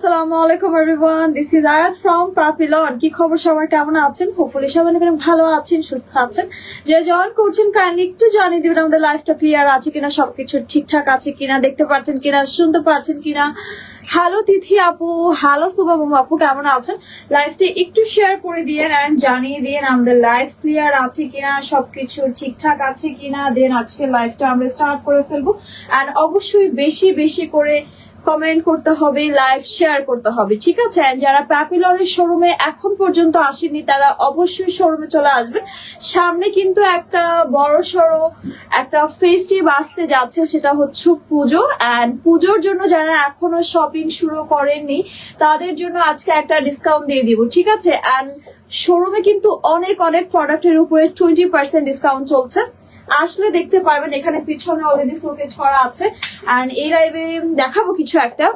আসসালামু আলাইকুম everyone, this is আয়াত ফ্রম পাপিলন। কি খবর সবার, কেমন আছেন? হোপফুলি সবাই অনেক ভালো আছেন, সুস্থ আছেন। যে জয়েন করছেন কাইন্ডলি একটু জানিয়ে দিবেন আমাদের লাইফটা ক্লিয়ার আছে কিনা, সবকিছু ঠিকঠাক আছে কিনা, দেখতে পাচ্ছেন কিনা, শুনতে পাচ্ছেন কিনা। হ্যালো তিথি আপু, হ্যালো শুভম আপু, কেমন আছেন? লাইফটা একটু শেয়ার করে দিয়ে এন্ড জানিয়ে দিয়ে আমাদের লাইফ ক্লিয়ার আছে কিনা, সবকিছু ঠিকঠাক আছে কিনা। দেন আজকে লাইফটা আমরা স্টার্ট করে ফেলবো। এন্ড অবশ্যই বেশি বেশি করে কমেন্ট করতে হবে, লাইভ শেয়ার করতে হবে, ঠিক আছে? যারা প্যাপিলনের শোরুমে এখন পর্যন্ত আসেনি তারা অবশ্যই শোরুমে চলে আসবে। সামনে কিন্তু একটা বড় সড়ো একটা ফেস্টিভ আসতে যাচ্ছে, সেটা হচ্ছে পুজো। এন্ড পুজোর জন্য যারা এখনো শপিং শুরু করেননি তাদের জন্য আজকে একটা ডিসকাউন্ট দিয়ে দিব, ঠিক আছে? এন্ড শোরুমে কিন্তু অনেক অনেক প্রোডাক্টের উপরে 20% ডিসকাউন্ট চলছে। আসলে দেখতে পারবেন, এখানে পিছনে অলরেডি শোকে ছড়া আছে। এন্ড এই লাইভে দেখাবো কিছু একটা।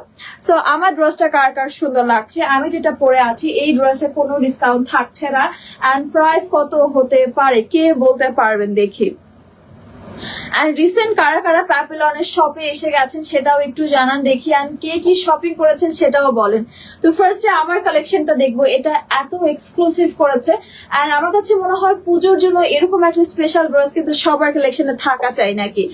সো আমার ড্রেসটা কার কার সুন্দর লাগছে, আমি যেটা পরে আছি এই ড্রেসে কোনো ডিসকাউন্ট থাকছে না। এন্ড প্রাইস কত হতে পারে কে বলতে পারবেন দেখি। আর রিসেন্ট কারা কারা প্যাপিলনের শপে এসে গেছেন সেটাও একটু জানান দেখি। আর কে কি শপিং করেছেন সেটাও বলেন। তো ফার্স্টে আমার কালেকশনটা দেখবো, এটা এত এক্সক্লুসিভ করেছে। আর আমার কাছে মনে হয় পুজোর জন্য এরকম একটা স্পেশাল ড্রেস কিন্তু সবার কালেকশনে থাকা চাই নাকি।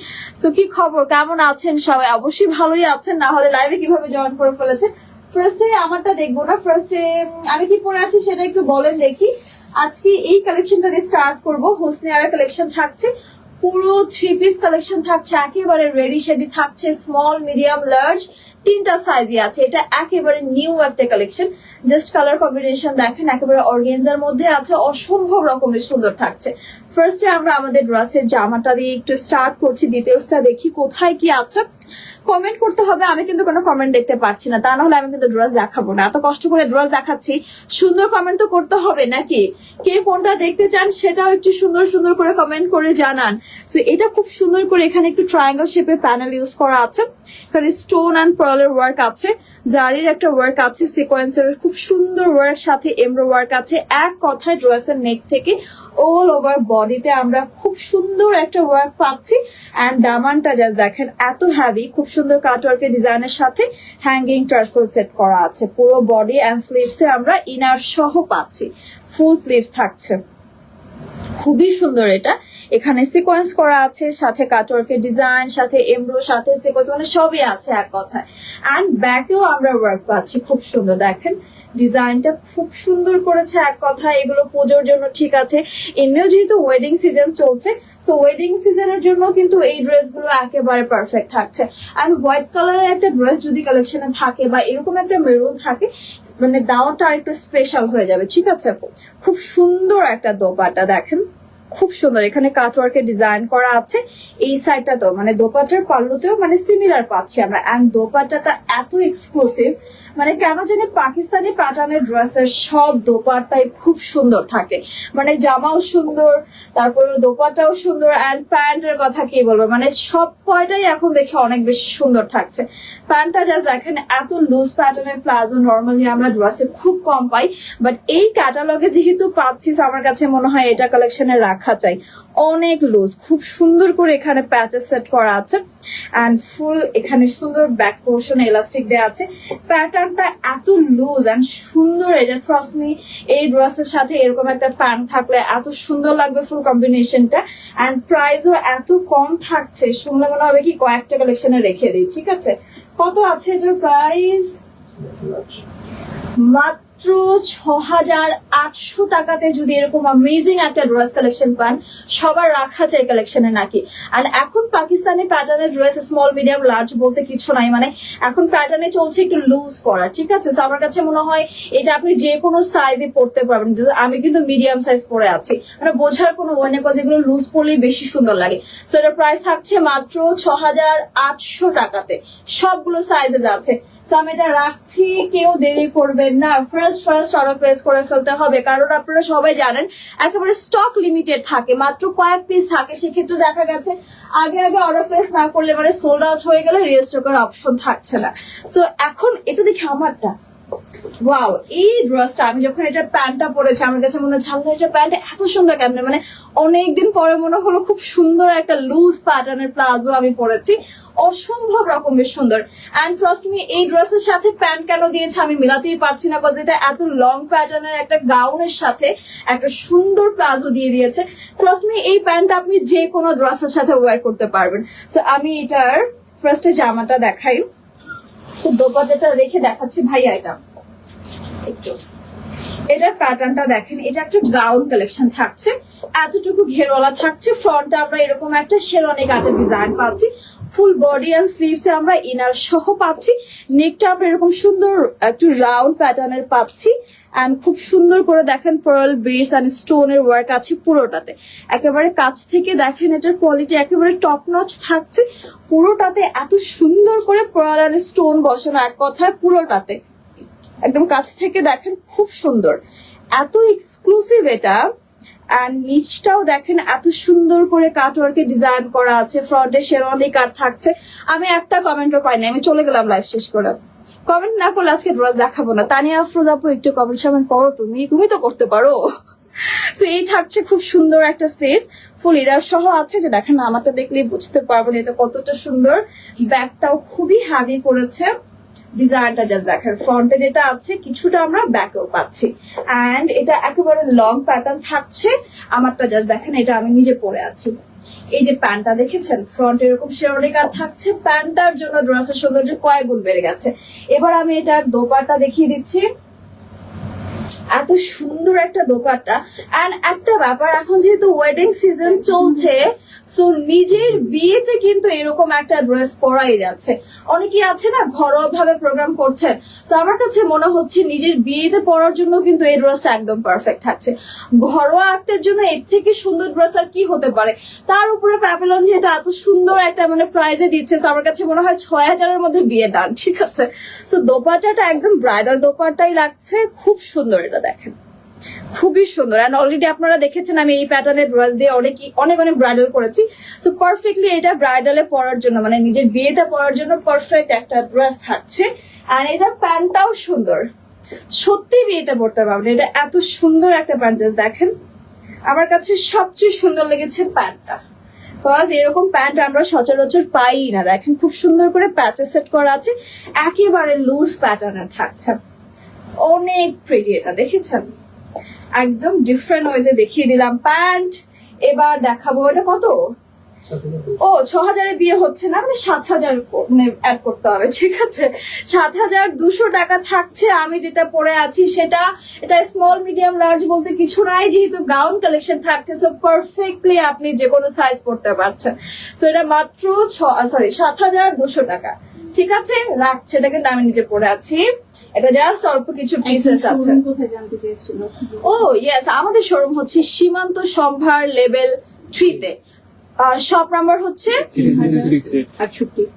সো কি খবর, কেমন আছেন সবাই? অবশ্যই ভালোই আছেন, না হলে লাইভে কিভাবে জয়েন করে ফেলেছেন। ফার্স্টে আমারটা দেখবো না, ফার্স্টে আমি কি পরে আছি সেটা একটু বলেন দেখি। আজকে এই কালেকশনটা দিয়ে স্টার্ট করবো। হোসনি আরা কালেকশন থাকছে, পুরো 3 পিস কালেকশন থাকছে, একেবারে রেডি শেডি থাকছে, স্মল মিডিয়াম লার্জ তিনটা সাইজই আছে। এটা একেবারে নিউ একটা কালেকশন। জাস্ট কালার কম্বিনেশন দেখেন, একেবারে অর্গেনজার মধ্যে আছে, অসম্ভব রকমের সুন্দর থাকছে। ফার্স্টে আমরা আমাদের ড্রেসের জামাটা দিয়ে একটু স্টার্ট করছি, ডিটেলসটা দেখি কোথায় কি আছে। কমেন্ট করতে হবে, আমি কিন্তু কোনো কমেন্ট দেখতে পাচ্ছি না, তা না হলে আমি কিন্তু ড্রেস দেখাবো না। এত কষ্ট করে ড্রেস দেখাচ্ছি, সুন্দর কমেন্ট তো করতে হবে নাকি। কে কোনটা দেখতে চান সেটাও একটু সুন্দর সুন্দর করে কমেন্ট করে জানান। সো এটা খুব সুন্দর করে এখানে একটু ট্রায়াঙ্গেল শেপের প্যানেল ইউজ করা আছে, এখানে স্টোন অ্যান্ড পার্লের ওয়ার্ক আছে, জারির একটা ওয়ার্ক আছে, সিকোয়েন্সের খুব সুন্দর ওয়ার্ক, সাথে এমব্রো ওয়ার্ক আছে। এক কথায় ড্রেসের নেক থেকে অল ওভার বডিতে আমরা খুব সুন্দর একটা ওয়ার্ক পাচ্ছি। এন্ড দামানটা জাস্ট দেখেন, এত হ্যাভি, খুব সুন্দর কাটওয়ার্কের ডিজাইনের সাথে হ্যাঙ্গিং টার্সেল সেট করা আছে। পুরো বডি এন্ড স্লিভসে আমরা ইনার সহ পাচ্ছি, ফুল স্লিভস থাকছে, খুবই সুন্দর। এটা এখানে সিকোয়েন্স করা আছে, সাথে কাটওয়ার্কের ডিজাইন, সাথে এমব্রো, সাথে সিকোয়েন্স, মানে সবই আছে এক কথায়। এন্ড ব্যাকেও আমরা ওয়ার্ক পাচ্ছি, খুব সুন্দর দেখেন, ডিজাইনটা খুব সুন্দর করেছে এক কথায়। এগুলো পুজোর জন্য ঠিক আছে। এমনিও যেহেতু ওয়েডিং সিজন চলছে, সো ওয়েডিং সিজনের জন্য কিন্তু এই ড্রেসগুলো একেবারে পারফেক্ট থাকছে। এন্ড হোয়াইট কালারের একটা ড্রেস যদি কালেকশনে থাকে বা এরকম একটা মেরুন থাকে, মানে দাওয়াটা আরেকটু স্পেশাল হয়ে যাবে, ঠিক আছে? খুব সুন্দর একটা দোপাট্টা দেখেন, খুব সুন্দর, এখানে কাটওয়ার্কের ডিজাইন করা আছে। এই সাইডটাতেও মানে দোপাট্টার পাল্লুতেও মানে সিমিলার পাচ্ছি আমরা। এন্ড দোপাট্টাটা এত এক্সক্লুসিভ, মানে কেন জানি পাকিস্তানি প্যাটার্নের ড্রেসের সব দোপাট্টাই খুব সুন্দর থাকে, মানে জামাও সুন্দর, তারপরে দোপাট্টাও সুন্দর। এন্ড প্যান্টের কথা কি বলবো, মানে সব কয়টাই এখন দেখে অনেক বেশি সুন্দর থাকছে। প্যান্টটা জাস্ট দেখেন, এত লুজ প্যাটার্নের প্লাজো নর্মালি আমরা ড্রেসে খুব কম পাই, বাট এই ক্যাটালগে যেহেতু পাচ্ছি আমার কাছে মনে হয় এটা কালেকশনে রাখা চাই। অনেক লুজ, খুব সুন্দর করে এখানে প্যাচেস সেট করা আছে। এন্ড ফুল এখানে সুন্দর ব্যাক পোর্শন এলাস্টিক দেওয়া আছে। প্যাটার্নটা এত লুজ এন্ড সুন্দর, এটা ট্রাস্ট মি, এই ড্রেসের সাথে এরকম একটা প্যান্ট থাকলে এত সুন্দর লাগবে ফুল কম্বিনেশনটা। এন্ড প্রাইসও এত কম থাকছে, শুনলে মনে হবে কি কয়েকটা কালেকশনে রেখে দিই, ঠিক আছে? কত আছে এটার প্রাইস? মাত্র 6,800 টাকাতে যদি এরকম অ্যামেজিং একটা ড্রেস কালেকশন পান, সবার রাখা চাই কালেকশনে নাকি। আর এখন পাকিস্তানি প্যাটার্নের ড্রেস স্মল মিডিয়াম লার্জ বলতে কিছু নাই, মানে এখন প্যাটার্নে চলছে একটু লুজ পরা, ঠিক আছে? আমার কাছে মনে হয় এটা আপনি যে কোনো সাইজে পরতে পারবেন। আমি কিন্তু মিডিয়াম সাইজ পরে আছি, মানে বোঝার কোনো ওয়ে নেই, যেগুলো লুজ পরলেই বেশি সুন্দর লাগে। সো এটার প্রাইস থাকছে মাত্র 6,800 টাকাতে, সবগুলো সাইজে আছে। আমি এটা রাখছি, কেউ দেরি করবেন না, ফার্স্ট অর্ডার প্লেস করে ফেলতে হবে, কারণ আপনারা সবাই জানেন একেবারে স্টক লিমিটেড থাকে, মাত্র কয়েক পিস থাকে। সেক্ষেত্রে দেখা গেছে আগে অর্ডার প্লেস না করলে মানে সোল্ড আউট হয়ে গেলে রিস্টকের অপশন থাকছে না। সো এখন এটা দেখি আমারটা, ওয়াও, এই ড্রেসটা আমি যখন এটা প্যান্টটা পরেছি আমার কাছে মনে হচ্ছে আল্লাহ এটা প্যান্ট এত সুন্দর কেন, মানে অনেকদিন পরে মনে হলো খুব সুন্দর একটা লুজ প্যাটার্নের প্লাজো আমি পরেছি, অসম্ভব রকমের সুন্দর। অ্যান্ড ট্রাস্ট মি, এই ড্রেসের সাথে প্যান্ট কেন দিয়েছে আমি মিলাতেই পারছি না, বিকজ এটা এত লং প্যাটার্নের একটা গাউনের সাথে একটা সুন্দর প্লাজো দিয়ে দিয়েছে। ট্রাস্ট মি, এই প্যান্টটা আপনি যে কোনো ড্রেসের সাথে ওয়্যার করতে পারবেন। সো আমি এটার ফার্স্টে জামাটা দেখাই, তো দোপাট্টাটা রেখে দেখাচ্ছি ভাইয়া। একটু এটার প্যাটার্নটা দেখেন, এটা একটা গাউন কালেকশন থাকছে, এতটুকু ঘেরওয়ালা থাকছে, ফ্রন্টে আমরা এরকম একটা শেরওয়ানি কাটের ডিজাইন পাচ্ছি, ফুল বডি এন্ড স্লিভস এ আমরা ইনার সহ পাচ্ছি, নেকটা আমরা এরকম সুন্দর একটু রাউন্ড প্যাটার্নের পাচ্ছি, এন্ড খুব সুন্দর করে দেখেন পার্ল বিডস এন্ড স্টোনের ওয়ার্ক আছে পুরোটাতে। একেবারে কাছ থেকে দেখেন এটার কোয়ালিটি একেবারে টপ নচ থাকছে, পুরোটাতে এত সুন্দর করে পার্ল এন্ড স্টোন বসানো, এক কথায় পুরোটাতে একদম কাছ থেকে দেখেন খুব সুন্দর, এত এক্সক্লুসিভ এটা। এন্ড নিচটাও দেখেন এত সুন্দর করে কাটওয়ার্কে ডিজাইন করা আছে, ফ্রন্টে শেরওয়ানি কাট থাকছে। আমি একটা কমেন্টও পাইনি, আমি চলে গেলাম লাইভ শেষ করে। কমেন্ট না করলে আজকে ড্রেস দেখাবো না। তানিয়া আফরোজ আপু একটু কমেন্ট সামেন্ট করো, তুমি তো করতে পারো। তো এই থাকছে খুব সুন্দর একটা স্লিভস, ফুল ইরার সহ আছে, যে দেখেন আমারটা দেখলেই বুঝতে পারবেন এটা কতটা সুন্দর। ব্যাকটাও খুবই হ্যাভি করেছে, ডিজাইনটা যা দেখেন ফ্রন্টে যেটা আছে কিছুটা আমরা ব্যাকেও পাচ্ছি, এন্ড এটা একেবারে লং প্যাটার্ন থাকছে। আমারটা জাস্ট দেখেন, এটা আমি নিজে পরে আছি। এই যে প্যান্টটা দেখেছেন, ফ্রন্ট এরকম শেরওয়ানি কাট থাকছে, প্যান্টটার জন্য ড্রেসের সৌন্দর্য কয়েক গুণ বেড়ে গেছে। এবার আমি এটার দোপাট্টা দেখিয়ে দিচ্ছি, এত সুন্দর একটা দোপাট্টা। এন্ড একটা ব্যাপার, এখন যেহেতু ওয়েডিং সিজন চলছে, সো নিজের বিয়েতে কিন্তু এরকম একটা ড্রেস পরাই যাচ্ছে। অনেকেই আছে না ঘরোয়া ভাবে প্রোগ্রাম করছেন, তো আমার কাছে মনে হচ্ছে নিজের বিয়েতে পরার জন্য কিন্তু এই ড্রেসটা একদম পারফেক্ট থাকছে। ঘরোয়া আক্তের জন্য এর থেকে সুন্দর ড্রেস আর কি হতে পারে। তার উপরে প্যাপেলন যেহেতু এত সুন্দর একটা মানে প্রাইজে দিচ্ছে, তো আমার কাছে মনে হয় ৬,০০০-এর মধ্যে বিয়ে ডান, ঠিক আছে। সো দোপাট্টাটা একদম ব্রাইডাল দোপাট্টাই লাগছে, খুব সুন্দর। এটা দেখেন খুবই সুন্দর, এন্ড অলরেডি আপনারা দেখেছেন আমি এই প্যাটার্নের ড্রেস দিয়ে অনেক অনেক ব্রাইডাল করেছি। সো পারফেক্টলি এটা ব্রাইডালে পরার জন্য, মানে নিজের বিয়েতে পরার জন্য পারফেক্ট একটা ড্রেস থাকছে। আর এটা প্যান্টটাও সুন্দর, সত্যি বিয়েতে পরতে পারবেন, এটা এত সুন্দর একটা প্যান্ট। দেখেন আমার কাছে সবচেয়ে সুন্দর লেগেছে প্যান্টটা, বিকজ এরকম প্যান্ট আমরা সচরাচর পাই না। দেখেন খুব সুন্দর করে প্যাচে সেট করা আছে, একেবারে লুজ প্যাটার্নের থাকছে, অনেক প্রিটি। এটা দেখেছেন, একদম ডিফারেন্ট ওয়েতে দেখিয়ে দিলাম প্যান্ট। এবার দেখাবো এটা কত, ও ৬,০০০-এ বিয়ে হচ্ছে না, মানে ৭,০০০ অ্যাড করতে হবে, ঠিক আছে। ৭,২০০ টাকা থাকছে। আমি যেটা পরে আছি সেটা, এটা স্মল মিডিয়াম লার্জ বলতে কিছু নাই, যেহেতু গাউন কালেকশন থাকছে, সো পারফেক্টলি আপনি যে কোনো সাইজ পড়তে পারছেন। সো এটা মাত্র ৭,২০০ টাকা, ঠিক আছে, রাখছে। এটা কিন্তু আমি নিজে পরে আছি, এটা জাস্ট অল্প কিছু পিসেস আছে। ও ইয়েস, আমাদের শোরুম হচ্ছে সীমান্ত সম্ভার লেভেল 3-তে, শপ নাম্বার হচ্ছে 3068,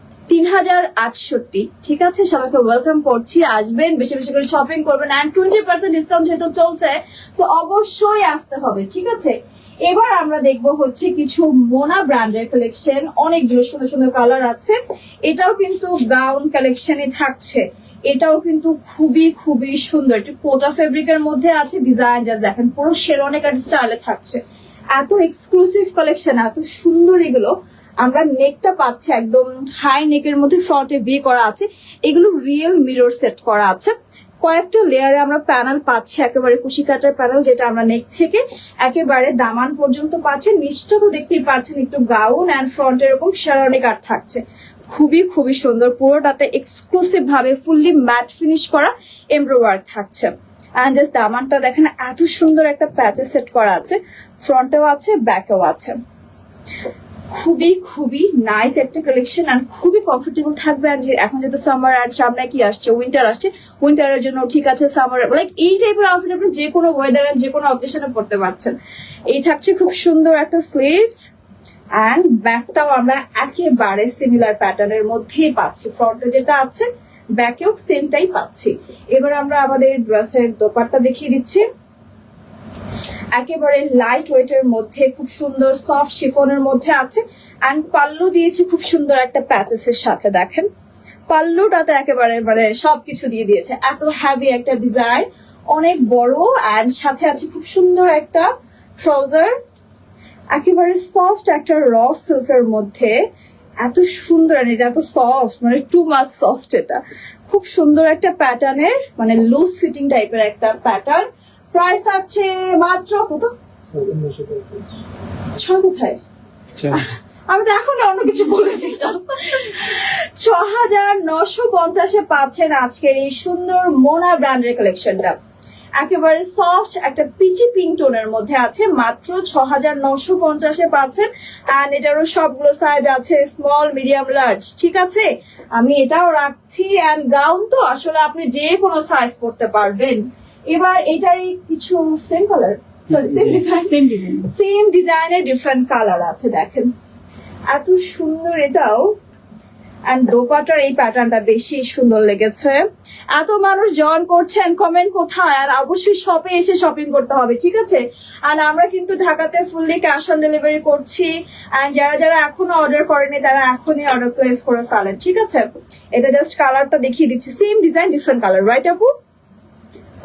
ঠিক আছে। সবাইকে ওয়েলকাম করছি, আসবেন, বেশি বেশি করে শপিং করবেন, এন্ড 20% ডিসকাউন্ট যেহেতু চলছে, তো অবশ্যই আসতে হবে, ঠিক আছে। এবার আমরা দেখবো হচ্ছে কিছু মোনা ব্র্যান্ডের কালেকশন, অনেকগুলো সুন্দর সুন্দর কালার আছে। এটাও কিন্তু গাউন কালেকশনই থাকছে, এটাও কিন্তু খুবই খুবই সুন্দর, একটু কোটা ফেব্রিকের মধ্যে আছে, ডিজাইন যা দেখেন পুরো শেরওয়ানি কাট স্টাইলে থাকছে। এত এক্সক্লুসিভ কালেকশন, এত সুন্দর এগুলো। আমরা নেকটা পাচ্ছি একদম হাই নেকের মধ্যে, ফ্রন্টে ভি করা আছে, এগুলো রিয়েল মিরর সেট করা আছে। কয়েকটা লেয়ারে আমরা প্যানেল পাচ্ছি, একেবারে কুশি কাটার প্যানেল, যেটা আমরা নেক থেকে একেবারে দামান পর্যন্ত পাচ্ছি। নিচটা তো দেখতেই পাচ্ছেন একটু গাউন, এন্ড ফ্রন্ট এরকম শেরওয়ানি কাট থাকছে, খুবই খুবই সুন্দর। পুরোটাতে এক্সক্লুসিভ ভাবে ফুললি ম্যাট ফিনিশ করা এমব্রয়ডারি থাকছে। এন্ড জাস্ট দামানটা দেখেন, এত সুন্দর একটা প্যাচে সেট করা আছে, ফ্রন্টেও আছে ব্যাকেও আছে। খুবই খুবই নাইস একটা কালেকশন, এন্ড খুবই কমফোর্টেবল থাকবে। এখন যেহেতু সামার, আর সামনে কি আসছে, উইন্টার আসছে, উইন্টারের জন্য ঠিক আছে, সামার লাইক এই টাইপের আউটফিট আপনি যে কোনো ওয়েদারে যে কোনো অকেশনে পড়তে পারছেন। এই থাকছে খুব সুন্দর একটা স্লিভস, এন্ড ব্যাকটাও আমরা একেবারে সিমিলার প্যাটার্নের মধ্যেই পাচ্ছি, ফ্রন্টে যেটা আছে ব্যাকেও সেমটাই পাচ্ছি। এবার আমরা আমাদের ড্রেসের দোপাট্টা দেখিয়ে দিচ্ছি, একেবারে লাইট ওয়েটের মধ্যে খুব সুন্দর সফট শিফনের মধ্যে আছে, এন্ড পাল্লু দিয়েছি খুব সুন্দর একটা প্যাচেসের সাথে। দেখেন পাল্লুটাতে একেবারে মানে সবকিছু দিয়ে দিয়েছে, এত হ্যাভি একটা ডিজাইন, অনেক বড়, অ্যান্ড সাথে আছে খুব সুন্দর একটা ট্রাউজার, একেবারে সফট একটা র সিল্কের মধ্যে, এত সুন্দর, এটা এত সফট, মানে টু মাচ সফট, এটা খুব সুন্দর একটা প্যাটার্নের, মানে লুজ ফিটিং টাইপের একটা প্যাটার্ন। প্রাইস থাকছে মাত্র কত? 6 কোথায়? আমি তো এখন অন্য কিছু বলে দিলাম। 6,950-এ পাচ্ছেন আজকের এই সুন্দর মোনা ব্র্যান্ডের কালেকশনটা। একেবারে সফট একটা পিচি পিঙ্ক টোনের মধ্যে আছে, মাত্র 6,950-এ পাচ্ছেন। অ্যান্ড এটারও সবগুলো সাইজ আছে, স্মল, মিডিয়াম, লার্জ, ঠিক আছে। আমি এটাও রাখছি, অ্যান্ড গাউন তো আসলে আপনি যে কোনো সাইজ পরতে পারবেন। এবার এটারই কিছু সেম কালার, সরি সেম ডিজাইনের ডিফারেন্ট কালার আছে, দেখেন এত সুন্দর এটাও। এন্ড দোপাটার এই প্যাটার্নটা বেশি সুন্দর লেগেছে। এত মানুষ জয়েন করছেন, কমেন্ট কোথায়, আর অবশ্যই শপে এসে শপিং করতে হবে, ঠিক আছে। আর আমরা কিন্তু ঢাকাতে ফুললি ক্যাশ অন ডেলিভারি করছি, এন্ড যারা যারা এখনো অর্ডার করেনি তারা এখনই অর্ডার প্লেস করে ফেলেন, ঠিক আছে। এটা জাস্ট কালারটা দেখিয়ে দিচ্ছি, same design different colour, right আপু?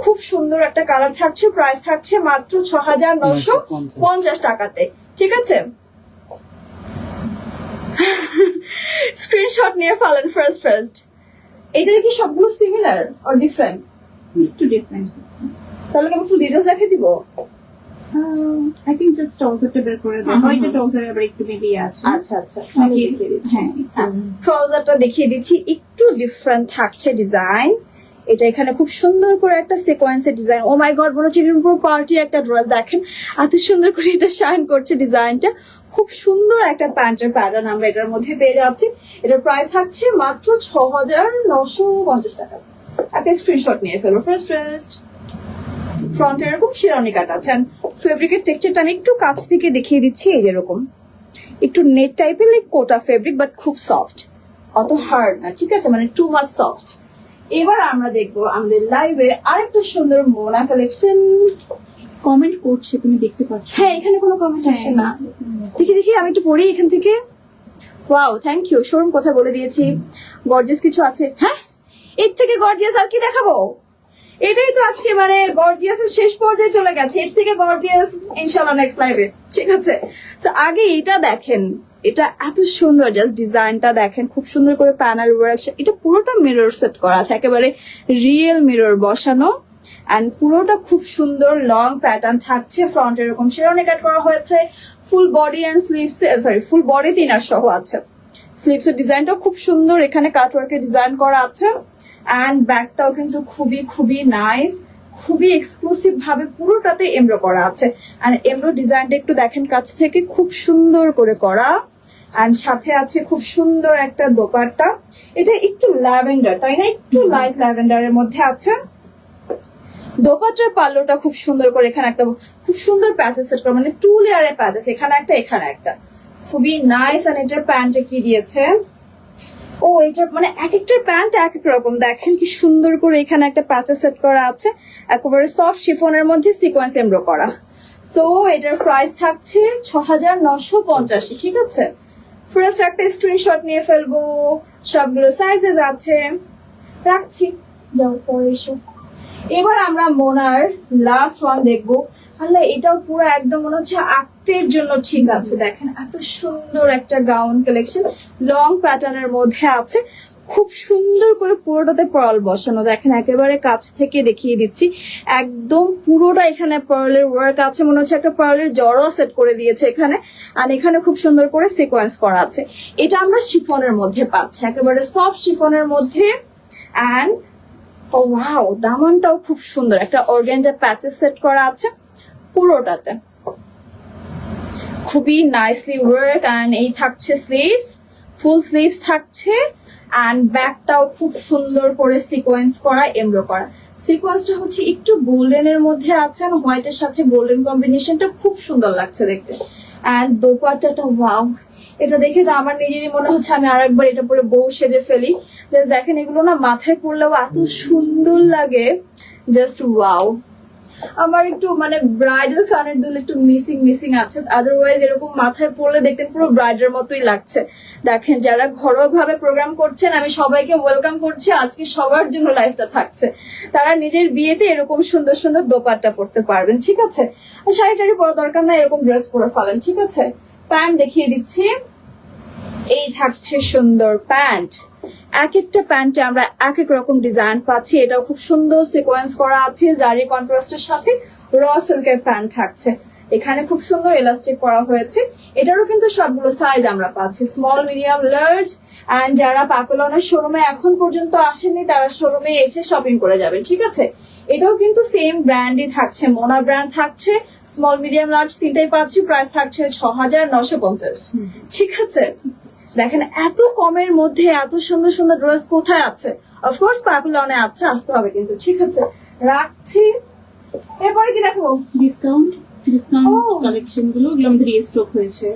খুব সুন্দর একটা কালার থাকছে, প্রাইস থাকছে মাত্র 6,950 টাকাতে, ঠিক আছে। স্ক্রিনশট নিয়ে ফেলেন ফার্স্ট। এইটার কি সবগুলো সিমিলার অর ডিফারেন্ট? একটু ডিফারেন্স আছে। তাহলে আমি ফুল ডিটেইলস রেখে দিব। আই থিংক জাস্ট ট্রাউজারটা বের করে দাও, হয়তো ট্রাউজারে আবার একটু মেবি আছে। আচ্ছা আমি দেখিয়ে দিচ্ছি। হ্যাঁ, ট্রাউজারটা দেখিয়ে দিচ্ছি, একটু ডিফারেন্ট থাকছে ডিজাইন। এটা এখানে খুব সুন্দর করে একটা সিকোয়েন্সের ডিজাইন, ও মাই গড, মনে হচ্ছে পুরো পার্টি একটা ড্রেস, দেখেন এত সুন্দর করে এটা শাইন করছে ডিজাইনটা। খুব সুন্দর একটা প্যান্টের প্যাটার্ন আমরা এটার মধ্যে পেয়ে যাচ্ছি। এটার প্রাইস থাকছে মাত্র 6,950 টাকা। একটা স্ক্রিনশট নিয়ে ফেলবো। ফার্স্ট ফ্রন্টে এরকম শিরোনি কাট আছে, ফেব্রিকের টেক্সচারটা আমি একটু কাছ থেকে দেখিয়ে দিচ্ছি। এই যেরকম একটু নেট টাইপের, লাইক কোটা ফেব্রিক, বাট খুব সফট, অত হার্ড না, ঠিক আছে, মানে টু মাচ সফট। এবার আমরা দেখবো আমাদের লাইভে আরেকটা সুন্দর মোনা কালেকশন। কমেন্ট করছে, তুমি দেখতে পাচ্ছ? হ্যাঁ, এখানে কোনো কমেন্ট আসে না। দেখি আমি একটু পড়ি এখান থেকে। Wow, thank you. শোরুম কথা বলে দিয়েছি। গর্জিয়াস কিছু আছে? হ্যাঁ, এর থেকে গর্জিয়াস আর কি দেখাবো? এটাই তো আজকে মানে গর্জিয়াসের শেষ পর্যায়ে চলে গেছে। এর থেকে গর্জিয়াস ইনশাআল্লাহ নেক্সট লাইভে, ঠিক আছে। আগে এটা দেখেন, এটা এত সুন্দর, জাস্ট ডিজাইনটা দেখেন, খুব সুন্দর করে প্যানেল ওয়ার্ক। এটা পুরোটা মিরর সেট করা আছে, একেবারে রিয়েল মিরর বসানো, এন্ড পুরোটা খুব সুন্দর লং প্যাটার্ন থাকছে। ফ্রন্ট এরকম শিরোনি কাট করা হয়েছে, full body and sleeves, sorry full body inner সহ আছে। স্লিভস এর ডিজাইনটাও খুব সুন্দর, এখানে কাটওয়ার্কের ডিজাইন করা আছে। এন্ড ব্যাকটাও কিন্তু খুবই নাইস, খুবই এক্সক্লুসিভ ভাবে পুরোটাতে এমব্রো করা আছে। আর এমব্রো ডিজাইনটা একটু দেখেন কাছ থেকে, খুব সুন্দর করে করা। এন্ড সাথে আছে খুব সুন্দর একটা দোপাট্টা, এটা একটু ল্যাভেন্ডার, তাই না, একটু লাইট ল্যাভেন্ডারের মধ্যে আছে। দোপাট্টার পাল্লোটা খুব সুন্দর করে, এখানে একটা খুব সুন্দর প্যাচেস সেট করা, মানে 2 লেয়ারের প্যাচেস, এখানে একটা, খুবই নাইস। আর এটার প্যান্টে কি দিয়েছে, ও এটা মানে এক একটার প্যান্ট এক এক রকম, দেখেন কি সুন্দর করে এখানে একটা প্যাচেস সেট করা আছে, একেবারে সফট শিফনের মধ্যে সিকোয়েন্স এমব্রো করা। সো এটার প্রাইস থাকছে 6,950, ঠিক আছে। ফার্স্ট একটা স্ক্রিনশট নিয়ে ফেলবো, সবগুলো সাইজেস আছে, রাখছি, যাও পরে এসো। এবার আমরা মোনার লাস্ট ওয়ান দেখবো। আল্লাহ, এটাও পুরো একদম মনে হচ্ছে আক্তের জন্য ঠিক আছে। দেখেন এত সুন্দর একটা গাউন কালেকশন, লং প্যাটার্নের মধ্যে আছে, খুব সুন্দর করে পুরোটাতে পার্ল বসানো। দেখেন একেবারে কাছ থেকে দেখিয়ে দিচ্ছি, একদম পুরোটা এখানে পার্লের ওয়ার্ক আছে, মনে হচ্ছে একটা পার্লের জড়ো সেট করে দিয়েছে এখানে। আর এখানে খুব সুন্দর করে সিকোয়েন্স করা আছে। এটা আমরা শিফনের মধ্যে পাচ্ছি, একেবারে সফট শিফনের মধ্যে। অ্যান্ড ওয়াও, দামানটাও খুব সুন্দর, একটা অর্গানজা প্যাচেস সেট করা আছে পুরোটাতে, খুবই নাইসলি ওয়ার্ক। অ্যান্ড এই থাকছে স্লিভস, ফুল স্লিভস থাকছে। অ্যান্ড ব্যাকটাও খুব সুন্দর করে সিকোয়েন্স করা, এমব্রো করা। সিকোয়েন্সটা হচ্ছে একটু গোল্ডেনের মধ্যে আছে, আর হোয়াইটের সাথে গোল্ডেন কম্বিনেশনটা খুব সুন্দর লাগছে দেখতে। অ্যান্ড দোপাট্টাটা ওয়াও, এটা দেখে তো আমার নিজেরই মনে হচ্ছে আমি আরেকবার এটা পরে বউ সেজে ফেলি। জাস্ট দেখেন, এগুলো না মাথায় পরলেও এত সুন্দর লাগে, জাস্ট ওয়াও। আমার একটু মানে ব্রাইডাল কানের দুল একটু মিসিং আছে, আদারওয়াইজ এরকম মাথায় পরলে দেখতেন পুরো ব্রাইডের মতোই লাগছে। দেখেন যারা ঘরোয়া ভাবে প্রোগ্রাম করছেন আমি সবাইকে ওয়েলকাম করছি, আজকে সবার জন্য লাইফটা থাকছে। তারা নিজের বিয়েতে এরকম সুন্দর সুন্দর দোপাট্টা পরতে পারবেন, ঠিক আছে? আর শাড়ি টাড়ি পরা দরকার না, এরকম ড্রেস পরে ফেলেন, ঠিক আছে? প্যান্ট দেখিয়ে দিচ্ছি, এই থাকছে সুন্দর প্যান্ট। এক একটা প্যান্টে আমরা এক এক রকম ডিজাইন পাচ্ছি, এটাও খুব সুন্দর সিকোয়েন্স করা আছে জারি কন্ট্রাস্টের সাথে। র সিল্কের প্যান্ট থাকছে, এখানে খুব সুন্দর এলাস্টিক করা হয়েছে। এটারও কিন্তু সবগুলো সাইজ আমরা পাচ্ছি, স্মল, মিডিয়াম, লার্জ। এন্ড যারা প্যাপেলনের শোরুমে এখন পর্যন্ত আসেননি তারা শোরুমে এসে শপিং করে যাবেন, ঠিক আছে? এটাও কিন্তু সেম ব্র্যান্ডই থাকছে, মোনা ব্র্যান্ড থাকছে। স্মল, মিডিয়াম, লার্জ তিনটাই পাচ্ছি, প্রাইস থাকছে 6,950, ঠিক আছে? দেখেন এত কমের মধ্যে এত সুন্দর সুন্দর ড্রেস কোথায় আছে? অফকোর্স প্যাপেলনে আছে, আসতে হবে কিন্তু, ঠিক আছে? রাখছি। এরপরে কি দেখো? Discount Oh. কালেকশন গুলো এগুলো আমাদের রিস্টক হয়েছে।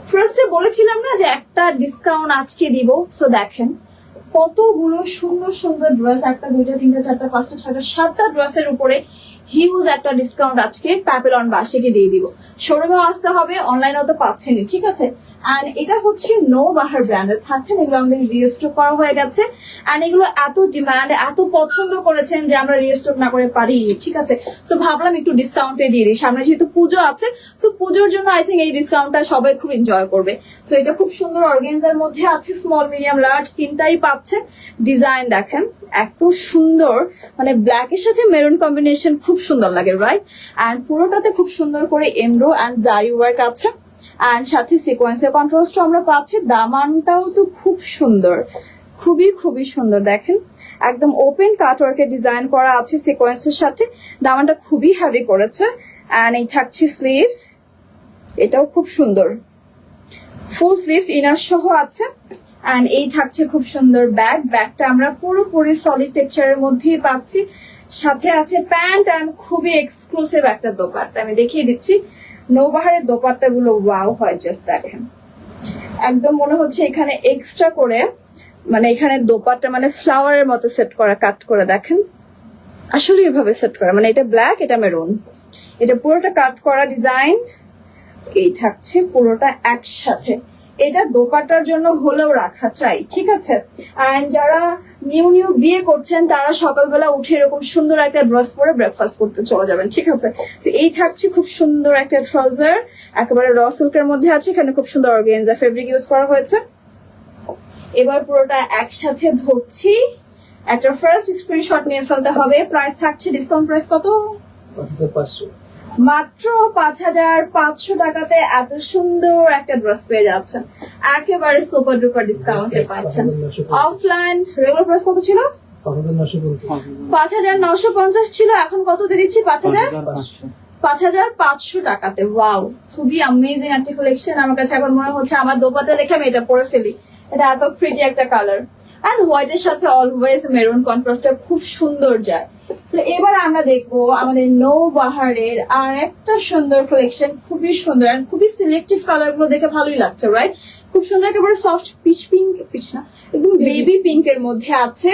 ফার্স্টে বলেছিলাম না যে একটা ডিসকাউন্ট আজকে দিব, সো দেখেন কতগুলো সুন্দর সুন্দর ড্রেস, একটা, দুইটা, তিনটা, চারটা, পাঁচটা, ছয়টা, সাতটা ড্রেসের উপরে হিউজ একটা ডিসকাউন্ট আজকে প্যাপেলন বাসিকে দিয়ে দিব। শোরুমে আসতে হবে, অনলাইনেও তো পাচ্ছেনই, ঠিক আছে? এন্ড এটা হচ্ছে নো বাহার ব্র্যান্ডের থাকছে, এগুলো আমাদের রিস্টক করা হয়ে গেছে। এন্ড এগুলো এত ডিমান্ড, এত পছন্দ করেছেন যে আমরা রিস্টক না করে পারিনি, ঠিক আছে? সো ভাবলাম একটু ডিসকাউন্টে দিয়ে দিই, সামনে যেহেতু পুজো আছে, সো পুজোর জন্য আই থিঙ্ক এই ডিসকাউন্টটা সবাই খুব এনজয় করবে। সো এটা খুব সুন্দর অর্গানজার মধ্যে আছে, স্মল, মিডিয়াম, লার্জ তিনটাই পাচ্ছেন। ডিজাইন দেখেন এত সুন্দর, মানে ব্ল্যাক এর সাথে মেরুন কম্বিনেশন খুব সুন্দর লাগে, রাইট? এন্ড পুরোটাতে খুব সুন্দর করে এমব্রো এন্ড জারি ওয়ার্ক আছে, এন্ড সাথে সিকোয়েন্সের কন্ট্রাস্টও আমরা পাচ্ছি। দামানটাও তো খুব সুন্দর, খুবই খুবই সুন্দর। দেখেন একদম ওপেন কাটওয়ার্কের ডিজাইন করা আছে সিকোয়েন্সের সাথে, দামানটা খুবই হেভি করেছে। এন্ড এই থাকছে স্লিভস, এটাও খুব সুন্দর, ফুল স্লিভস ইনার সহ আছে। এন্ড এই থাকছে খুব সুন্দর ব্যাগ, ব্যাগটা আমরা পুরোপুরি সলিড টেক্সচারের মধ্যেই পাচ্ছি। সাথে আছে প্যান্ট এন্ড খুবই এক্সক্লুসিভ একটা দোপাট্টা, আমি দেখিয়ে দিচ্ছি। নৌবাহারের দোপাট্টা গুলো ওয়াও হয়, জাস্ট দেখেন একদম মনে হচ্ছে এখানে এক্সট্রা করে, মানে এখানে দোপাট্টা মানে ফ্লাওয়ারের মতো সেট করা, কাট করে দেখেন আসলে এভাবে সেট করা, মানে এটা ব্ল্যাক, এটা মেরুন, এটা পুরোটা কাট করা ডিজাইন। এই থাকছে পুরোটা একসাথে, এটা দোপাট্টার জন্য হলেও রাখা চাই, ঠিক আছে? এন্ড যারা নিউ বিয়ে করছেন তারা সকালবেলা উঠে এরকম সুন্দর একটা ড্রেস পরে ব্রেকফাস্ট করতে চলে যাবেন, ঠিক আছে? তো এই থাকছে খুব সুন্দর একটা ট্রাউজার, একেবারে র সিল্কের মধ্যে আছে, এখানে খুব সুন্দর অর্গানজা ফেব্রিক ইউজ করা হয়েছে। এবার পুরোটা একসাথে ধরছি, একটা ফার্স্ট স্ক্রিনশট নিয়ে ফেলতে হবে। প্রাইস থাকছে, ডিসকাউন্ট প্রাইস কত? 5,500, মাত্র 5,500 টাকাতে এত সুন্দর একটা ড্রেস পেয়ে যাচ্ছেন, একেবারে সুপার ডুপার ডিসকাউন্টে পাচ্ছেন। অফলাইন রেগুলার প্রাইস কত ছিল? 5,950 ছিল, এখন কত দিয়ে দিচ্ছি? 5,500 টাকাতে। ওয়াও, খুবই অ্যামেজিং একটা কালেকশন। আমার কাছে এখন মনে হচ্ছে আমার দোপাট্টা রেখে আমি এটা পরে ফেলি, এটা এত প্রিটি একটা কালার। এন্ড হোয়াইটের সাথে অলওয়েজ মেরুন কন্ট্রাস্টটা খুব সুন্দর যায়। তো এবার আমরা দেখবো আমাদের নৌবাহারের আর একটা সুন্দর কালেকশন, খুবই সুন্দর আর খুবই সিলেক্টিভ কালার গুলো দেখে ভালোই লাগছে, রাইট? খুব সুন্দর একেবারে সফট পিচ পিঙ্ক, পিচ না একদম বেবি পিঙ্ক এর মধ্যে আছে,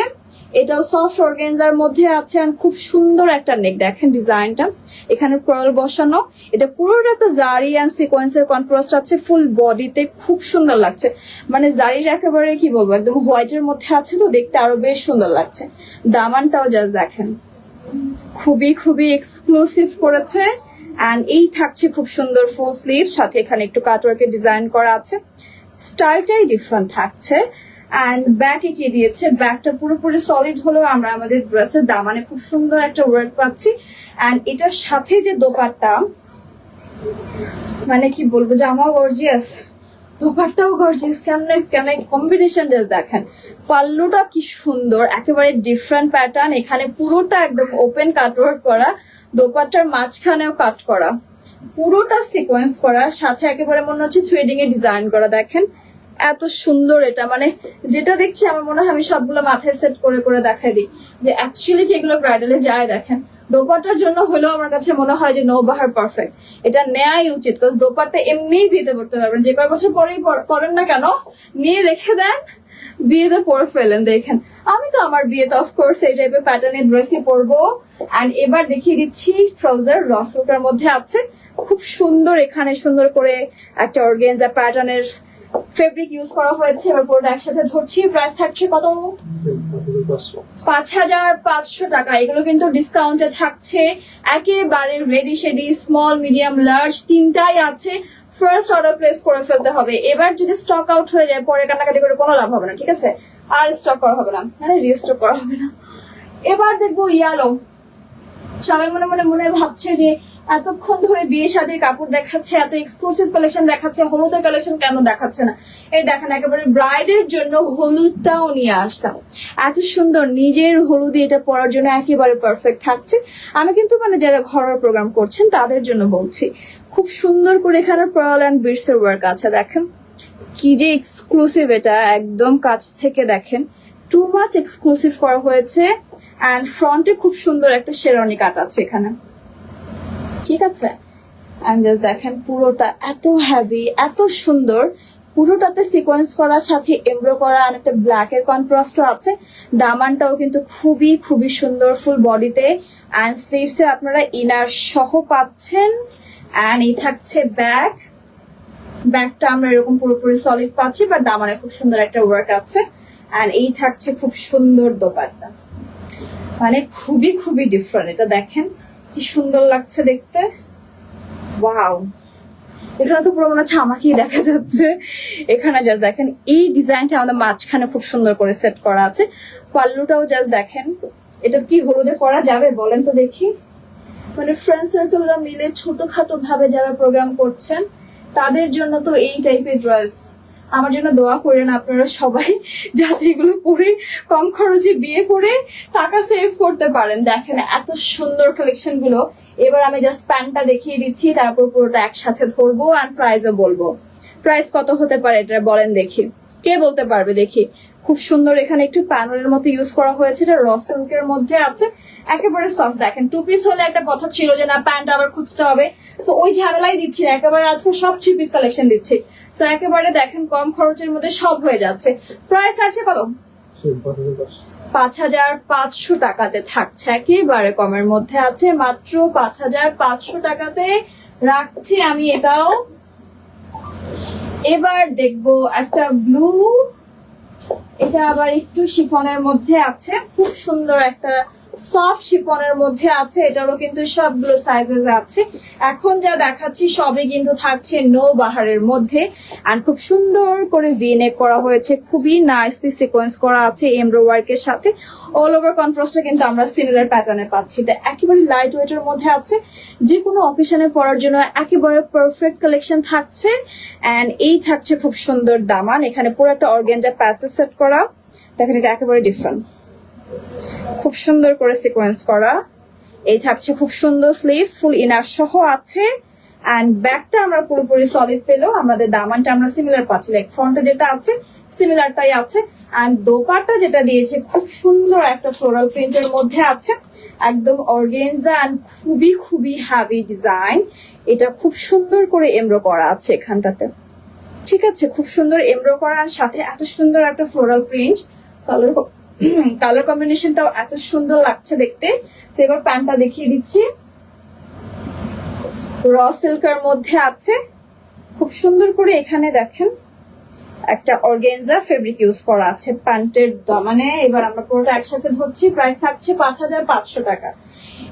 এটাও সফট অর্গানজার মধ্যে আছে। আর খুব সুন্দর একটা নেক, দেখেন ডিজাইনটা, এখানে পার্ল বসানো, এটা পুরোটা একটা জারি এন্ড সিকোয়েন্সের কন্ট্রাস্ট আছে ফুল বডিতে, খুব সুন্দর লাগছে। মানে জারির একেবারে কি বলবো, একদম হোয়াইটের মধ্যে আছে তো দেখতে আরো বেশ সুন্দর লাগছে। দামানটাও জাস্ট দেখেন খুবই খুবই এক্সক্লুসিভ করেছে। এন্ড এই থাকছে খুব সুন্দর ফুল স্লিভ, সাথে এখানে একটু কাটওয়ার্কের ডিজাইন করা আছে, স্টাইলটাই ডিফারেন্ট থাকছে। এন্ড ব্যাকে কি দিয়েছে, ব্যাকটা পুরোপুরি সলিড হলেও আমরা আমাদের ড্রেসের দামানে খুব সুন্দর একটা ওয়ার্ক পাচ্ছি। এন্ড এটার সাথে যে দোপাট্টা, মানে কি বলবো, জামাও গর্জিয়াস, দোপাট্টাও গর্জিয়াস, কেমন কম্বিনেশন দেখেন। পাল্লুটা কি সুন্দর, একেবারে ডিফারেন্ট প্যাটার্ন, এখানে পুরোটা একদম ওপেন কাটওয়ার্ক করা, দোপাট্টার মাঝখানেও কাট করা, পুরোটা সিকোয়েন্স করা, সাথে একেবারে মনে হচ্ছে থ্রেডিং এ ডিজাইন করা। দেখেন এত সুন্দর এটা, মানে যেটা দেখছি আমার মনে হয় আমি সবগুলো মাথায় সেট করে করে দেখাই দিই যে অ্যাকচুয়ালি কি এগুলো ব্রাইডালে যায়। দেখেন দোপাট্টার জন্য হলেও আমার কাছে মনে হয় যে নৌবাহার পারফেক্ট, এটা নেয়াই উচিত। বিকজ দোপাট্টা এমনিই বিয়েতে পড়তে পারবেন, যে কয় বছর পরেই করেন না কেন, নিয়ে রেখে দেন, বিয়েতে পরে ফেলেন দেখেন। আমি তো আমার বিয়েতে অফকোর্স এই টাইপের প্যাটার্নের ড্রেসই পরবো। অ্যান্ড এবার দেখিয়ে দিচ্ছি ট্রাউজার রসলটার মধ্যে আছে খুব সুন্দর, এখানে সুন্দর করে একটা অর্গানজা প্যাটার্নের ফেব্রিক ইউজ করা হয়েছে। এবার পুরোটা একসাথে ধরছি। প্রাইস থাকছে কত? 5,500 টাকা। এগুলো কিন্তু ডিসকাউন্টে থাকছে। একেবারে ready shady, small, medium, large তিনটাই আছে। ফার্স্ট অর্ডার প্লেস করে ফেলতে হবে। এবার যদি স্টক আউট হয়ে যায় পরে কান্নাকাটি করে কোনো লাভ হবে না, ঠিক আছে? আর স্টক করা হবে না, মানে রিস্টক করা হবে না। এবার দেখবো ইয়ালো। সবাই মনে মনে মনে ভাবছে যে এতক্ষণ ধরে বিয়ে শাদীর কাপড় দেখাচ্ছে, এত এক্সক্লুসিভ কালেকশন দেখাচ্ছে, হলুদের কালেকশন কেন দেখাচ্ছে না? এই দেখেন একেবারে ব্রাইডের জন্য হলুদটাও নিয়ে আসলাম। এত সুন্দর, নিজের হলুদে এটা পরার জন্য একেবারে পারফেক্ট থাকছে। আমি কিন্তু মানে যারা ঘরোয়া প্রোগ্রাম করছেন তাদের জন্য বলছি। খুব সুন্দর করে এখানে পার্ল অ্যান্ড বিটস এর ওয়ার্ক আছে। দেখেন কি যে এক্সক্লুসিভ, এটা একদম কাছ থেকে দেখেন, টু মাচ এক্সক্লুসিভ করা হয়েছে। অ্যান্ড ফ্রন্টে খুব সুন্দর একটা শেরওয়ানি কাট আছে এখানে, ঠিক আছে? দেখেন পুরোটা এত হ্যাভি, এত সুন্দর। পুরোটাতে সিকোয়েন্স করার সাথে এমব্রো করা আর একটা ব্ল্যাক এর কন্ট্রাস্টও আছে। দামানটাও কিন্তু খুবই খুবই সুন্দর ফুল বডিতে। অ্যান্ড স্লিভস এ আপনারা ইনার সহ পাচ্ছেন। অ্যান্ড এই থাকছে ব্যাক। ব্যাকটা আমরা এরকম পুরোপুরি সলিড পাচ্ছি, বাট দামানে খুব সুন্দর একটা ওয়ার্ক আছে। অ্যান্ড এই থাকছে খুব সুন্দর দোপাট্টা, মানে খুবই খুবই ডিফারেন্ট। এটা দেখেন কি সুন্দর লাগছে দেখতে। ওয়াও, এখানে তো পুরো মনে হচ্ছে আমাকেই দেখা যাচ্ছে। এখানে জাস্ট দেখেন এই ডিজাইনটা আমাদের মাঝখানে খুব সুন্দর করে সেট করা আছে। পাল্লুটাও জাস্ট দেখেন, এটা কি হলুদে পরা যাবে বলেন তো দেখি? মানে ফ্রেন্ড সার্কেলরা মিলে ছোটখাটো ভাবে যারা প্রোগ্রাম করছেন তাদের জন্য তো এই টাইপের ড্রেস। আমার জন্য দোয়া করেন আপনারা সবাই, যাতে এগুলো পরে কম খরচে বিয়ে করে টাকা সেভ করতে পারেন। দেখেন এত সুন্দর কালেকশন গুলো। এবার আমি জাস্ট প্যান্টটা দেখিয়ে দিচ্ছি, তারপর পুরোটা একসাথে ধরবো আর প্রাইসও বলবো। প্রাইস কত হতে পারে এটা বলেন দেখি, কে বলতে পারবে দেখি? খুব সুন্দর, এখানে একটু প্যানেলের মতো ইউজ করা হয়েছে। এটা র সিল্কের মধ্যে আছে, একেবারে সফট। দেখেন টু পিস হলে একটা কথা ছিল যে না প্যান্ট আবার খুঁজতে হবে, সো ওই ঝামেলাই দিচ্ছি না, একেবারে আজকে সব থ্রি পিস কালেকশন দিচ্ছি। সো একেবারে দেখেন কম খরচের মধ্যে সব হয়ে যাচ্ছে। প্রাইস থাকছে কত? 5,500 টাকাতে থাকছে, একেবারে কমের মধ্যে আছে, মাত্র 5,500 টাকাতে রাখছি আমি এটাও। এবার দেখবো একটা ব্লু, এটা আবার একটু শিফনের মধ্যে আছে, খুব সুন্দর একটা সফট শিফনের মধ্যে আছে। এটারও কিন্তু সবগুলো সাইজেস আছে। এখন যা দেখাচ্ছি সবই কিন্তু থাকছে নো বাহারের মধ্যে। আর খুব সুন্দর করে ভিনেক করা হয়েছে, খুবই নাইসলি সিকোয়েন্স করা আছে এমব্রো ওয়ার্কের সাথে। অল ওভার কন্ট্রাস্টটা কিন্তু আমরা সিমিলার প্যাটার্নে পাচ্ছি। এটা একেবারে লাইট ওয়েটের মধ্যে আছে, যে কোনো অকেশনে পরার জন্য একেবারে পারফেক্ট কালেকশন থাকছে। অ্যান্ড এই থাকছে খুব সুন্দর দামান, এখানে পুরো একটা অর্গানজা প্যাচেস সেট করা। দেখেন এটা একেবারে ডিফারেন্ট, খুব সুন্দর করে সিকোয়েন্স করা। এই থাকছে খুব সুন্দর স্লিভস, ফুল ইনার সহ আছে। অ্যান্ড ব্যাকটা আমরা পুরোপুরি সলিড পেলেও আমাদের দামানটা আমরা সিমিলার পাচ্ছি, লাইক ফ্রন্টে যেটা আছে সিমিলারটাই আছে। অ্যান্ড দোপাট্টা যেটা দিয়েছে খুব সুন্দর একটা ফ্লোরাল প্রিন্টের মধ্যে আছে, একদম অর্গানজা অ্যান্ড খুবই খুবই হ্যাভি ডিজাইন। এটা খুব সুন্দর করে এমব্রো করা আছে এখানটাতে, ঠিক আছে? খুব সুন্দর এমব্রো করা, আর সাথে এত সুন্দর একটা ফ্লোরাল প্রিন্ট। কালার কম্বিনেশনটাও এত সুন্দর লাগছে দেখতে। এবার প্যান্টটা দেখিয়ে দিচ্ছি, র সিল্কের মধ্যে আছে, খুব সুন্দর করে এখানে দেখেন একটা অর্গানজা ফেব্রিক ইউজ করা আছে প্যান্টের দামানে। এবার আমরা পুরোটা একসাথে ধরছি। প্রাইস থাকছে 5,500 টাকা।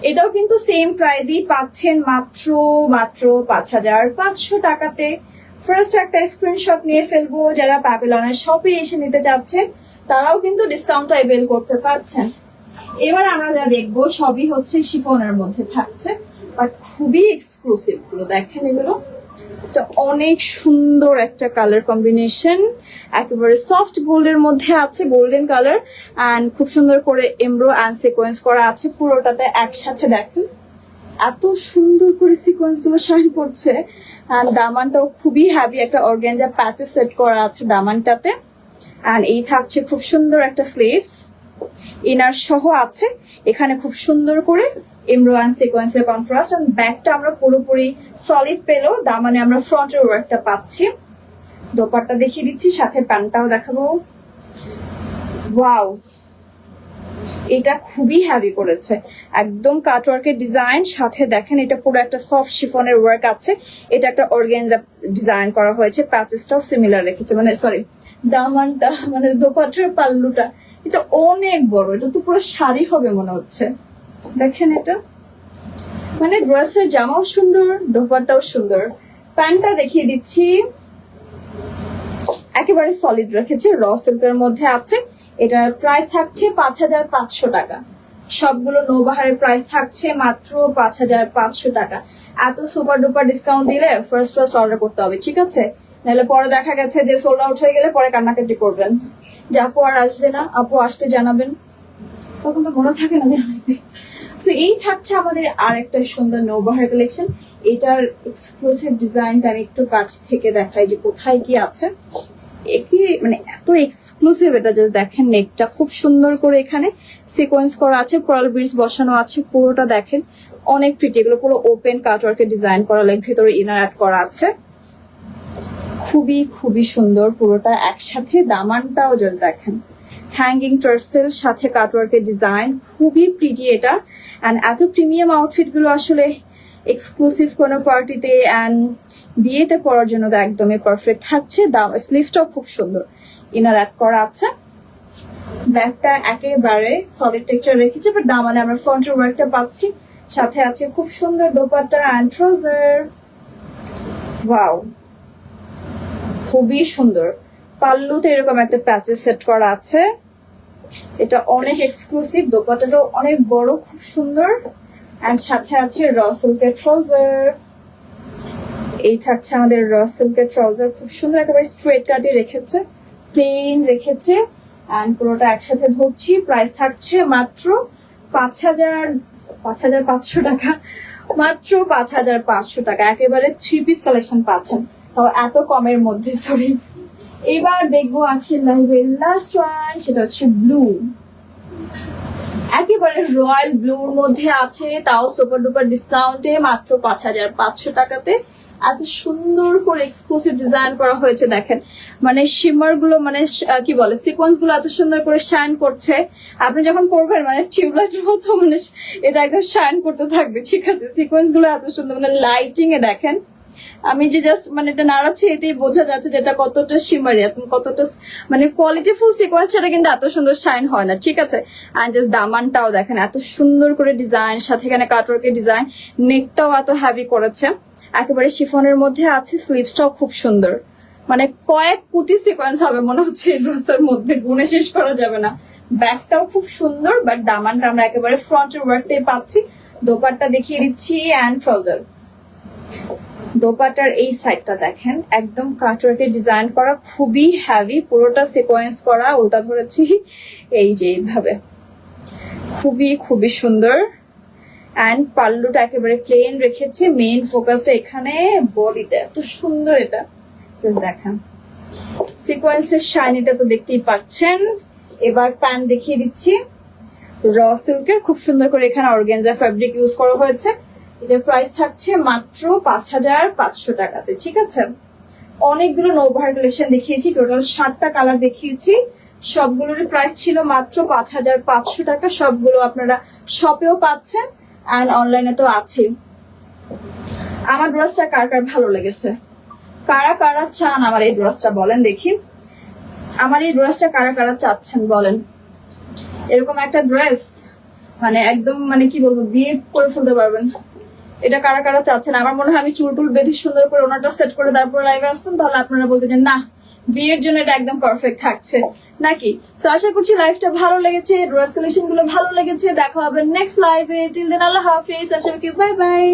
এটাও কিন্তু সেম প্রাইসই পাচ্ছেন, মাত্র 5,500 টাকাতে। ফার্স্ট একটা স্ক্রিনশট নিয়ে ফেলবো, যারা প্যাপিলনের শপে এসে নিতে চাচ্ছেন তারাও কিন্তু ডিসকাউন্টটা অ্যাভেল করতে পারছেন। এবার আমরা যা দেখবো সবই হচ্ছে শিফনের মধ্যে থাকছে, বাট খুবই এক্সক্লুসিভ গুলো। দেখেন এগুলো এটা অনেক সুন্দর একটা কালার কম্বিনেশন, একেবারে সফট গোল্ডের মধ্যে আছে, গোল্ডেন কালার। অ্যান্ড খুব সুন্দর করে এমব্রো অ্যান্ড সিকোয়েন্স করা আছে পুরোটাতে একসাথে। দেখেন এত সুন্দর করে সিকোয়েন্স গুলো শাইন করছে। আর দামানটাও খুবই হ্যাভি, একটা অর্গানজা প্যাচেস সেট করা আছে দামানটাতে। আর এই থাকছে খুব সুন্দর একটা স্লিভস, ইনার সহ আছে। এখানে খুব সুন্দর করে এমব্রো অ্যান্ড সিকোয়েন্সের কন্ট্রাস্ট। আর ব্যাকটা আমরা পুরোপুরি সলিড পেলেও দামানে আমরা ফ্রন্টের ওয়ার্কটা পাচ্ছি। দোপাট্টা দেখিয়ে দিচ্ছি, সাথে প্যান্টটাও দেখাবো। ওয়াও, এটা খুবই হ্যাভি করেছে, একদম কাটওয়ার্কের ডিজাইন, সাথে দেখেন এটা পুরো একটা সফট শিফনের ওয়ার্ক আছে, এটা একটা অর্গানজা ডিজাইন করা হয়েছে, প্যাচেসটাও সিমিলার রেখেছে, মানে সরি দামানটা মানে দোপাট্টার পাল্লুটা এটা অনেক বড়, এটা তো পুরো শাড়ি হবে মনে হচ্ছে। দেখেন এটা মানে ড্রেসের জামাও সুন্দর, দোপাট্টাও সুন্দর। প্যান্টটা দেখিয়ে দিচ্ছি, একেবারে সলিড রেখেছে, র সিল্কের মধ্যে আছে। এটার প্রাইস থাকছে 5,500 টাকা। সবগুলো নৌবাহারের প্রাইস থাকছে মাত্র 5,500 টাকা। এত সুপার ডুপার ডিসকাউন্ট দিলে ফার্স্ট অর্ডার করতে হবে, ঠিক আছে? নাহলে পরে দেখা গেছে যে সোল্ড আউট হয়ে গেলে পরে কান্নাকাটি করবেন যে আপু আর আসবে না, আপু আসতে জানাবেন, তখন তো মনে থাকে না জানাইতে। তো এই থাকছে আমাদের আর একটা সুন্দর নৌবাহার কালেকশন। এটার এক্সক্লুসিভ ডিজাইনটা আমি একটু কাছ থেকে দেখাই যে কোথায় কি আছে। একই মানে এত এক্সক্লুসিভ, এটা যে দেখেন নেকটা খুব সুন্দর করে এখানে সিকোয়েন্স করা আছে, পার্ল বিডস বসানো আছে, পুরোটা দেখেন অনেক প্রিটি। এগুলো পুরো ওপেন কাটওয়ার্কে ডিজাইন করা, লাইক ভেতরে ইনার অ্যাড করা আছে, খুবই খুবই সুন্দর পুরোটা একসাথে। দামানটাও যদি দেখেন হ্যাঙ্গিং টার্সেল সাথে কাটওয়ার্কের ডিজাইন, খুবই প্রিটি এটা। অ্যান্ড এত প্রিমিয়াম আউটফিট গুলো আসলে এক্সক্লুসিভ কোনো পার্টিতে অ্যান্ড বিয়েতে পরার জন্য তো একদমই পারফেক্ট থাকছে। স্লিভসটাও খুব সুন্দর, ইনার অ্যাড করা আছে। ব্যাগটা একেবারে সলিড টেক্সচার রেখেছে, বাট দামানে আমরা ফ্রন্টের ওয়ার্কটা পাচ্ছি, সাথে আছে খুব সুন্দর দোপাট্টা অ্যান্ড ট্রাউজার। ওয়াও, খুবই সুন্দর। পাল্লুতে এরকম একটা প্যাচেস সেট করা আছে, এটা অনেক এক্সক্লুসিভ। দোপাট্টাটাও অনেক বড়, খুব সুন্দর। এন্ড সাথে আছে র সিল্কের ট্রাউজার। এই থাকছে আমাদের র সিল্কের ট্রাউজার, খুব সুন্দর, একেবারে স্ট্রেট কাটে রেখেছে, প্লেন রেখেছে। এন্ড পুরোটা একসাথে ধরছি, প্রাইস থাকছে মাত্র 5,500 টাকা, মাত্র 5,500 টাকা। একেবারে 3 পিস কালেকশন পাচ্ছেন, তাও এত কমের মধ্যে। সরি, এবার দেখবো আছে লাইভের লাস্ট ওয়ান, সেটা হচ্ছে ব্লু। একেবারে রয়্যাল ব্লুর মধ্যে আছে, তাও সুপার ডুপার ডিসকাউন্টে মাত্র 5,500 টাকাতে। এত সুন্দর করে এক্সক্লুসিভ ডিজাইন করা হয়েছে, দেখেন মানে শিমার গুলো মানে কি বলে সিকোয়েন্স গুলো এত সুন্দর করে শাইন করছে। আপনি যখন পরবেন মানে টিউবলাইটের মতো মানে এটা একদম শাইন করতে থাকবে, ঠিক আছে? সিকোয়েন্স গুলো এত সুন্দর, মানে লাইটিং এ দেখেন, আমি যে জাস্ট মানে এটা নাড়াচ্ছি এতেই বোঝা যাচ্ছে যেটা কতটা শিমারি, কতটা মানে কোয়ালিটিফুল সিকোয়েন্স, সেটা কিন্তু এত সুন্দর শাইন হয় না, ঠিক আছে? অ্যান্ড জাস্ট দামানটাও দেখেন এত সুন্দর করে ডিজাইন, সাথে এখানে কাটওয়ার্কের ডিজাইন, নেকটাও এত হ্যাভি করেছে, একেবারে শিফনের মধ্যে আছে। স্লিভসটাও খুব সুন্দর, মানে কয়েক কোটি সিকোয়েন্স হবে মনে হচ্ছে এই ড্রেসের মধ্যে, গুণে শেষ করা যাবে না। ব্যাগটাও খুব সুন্দর, বাট দামানটা আমরা একেবারে ফ্রন্টের ওয়ার্কটাই পাচ্ছি। দোপাট্টা দেখিয়ে দিচ্ছি অ্যান্ড ট্রাউজার। দোপাট্টার এই সাইডটা দেখেন একদম কাটওয়ার্কে ডিজাইন করা, খুবই হ্যাভি, পুরোটা সিকোয়েন্স করা, উল্টা ধরেছি এই যে এইভাবে, খুবই খুবই সুন্দর। অ্যান্ড পাল্লুটা একেবারে প্লেন রেখেছে, মেইন ফোকাসটা এখানে বডিতে, এত সুন্দর। এটা দেখেন সিকোয়েন্সের শাইনিটা তো দেখতেই পাচ্ছেন। এবার প্যান্ট দেখিয়ে দিচ্ছি, র সিল্কের, খুব সুন্দর করে এখানে অর্গানজা ফ্যাব্রিক ইউজ করা হয়েছে। এটার প্রাইস থাকছে মাত্র 5,500 টাকাতে, ঠিক আছে? অনেকগুলো নৌবাহার কালেকশন দেখিয়েছি, টোটাল 7টা কালার দেখিয়েছি, সবগুলোর প্রাইস ছিল মাত্র 5,500 টাকা। সবগুলো আপনারা শপেও পাচ্ছেন অ্যান্ড অনলাইনে তো আছে। আমার ড্রেসটা কার কার ভালো লেগেছে, কারা কারা চান আমার এই ড্রেসটা বলেন দেখি। আমার এই ড্রেসটা কারা কারা চাচ্ছেন বলেন? এরকম একটা ড্রেস মানে একদম মানে কি বলবো, বিয়ে করে ফেলতে পারবেন, এটা কারা কারা চাচ্ছেন? আমার মনে হয় আমি চুল টুল বেঁধে সুন্দর করে ওনাটা সেট করে তারপর লাইভে আসতাম, তাহলে আপনারা বলতে যে না বিয়ের জন্য এটা একদম পারফেক্ট থাকছে নাকি। তো আশা করছি লাইভটা ভালো লেগেছে, ড্রেস কালেকশন গুলো ভালো লেগেছে। দেখা হবে নেক্সট লাইভে, টিল দেন আল্লাহ হাফিজ, আশা করি বাই বাই।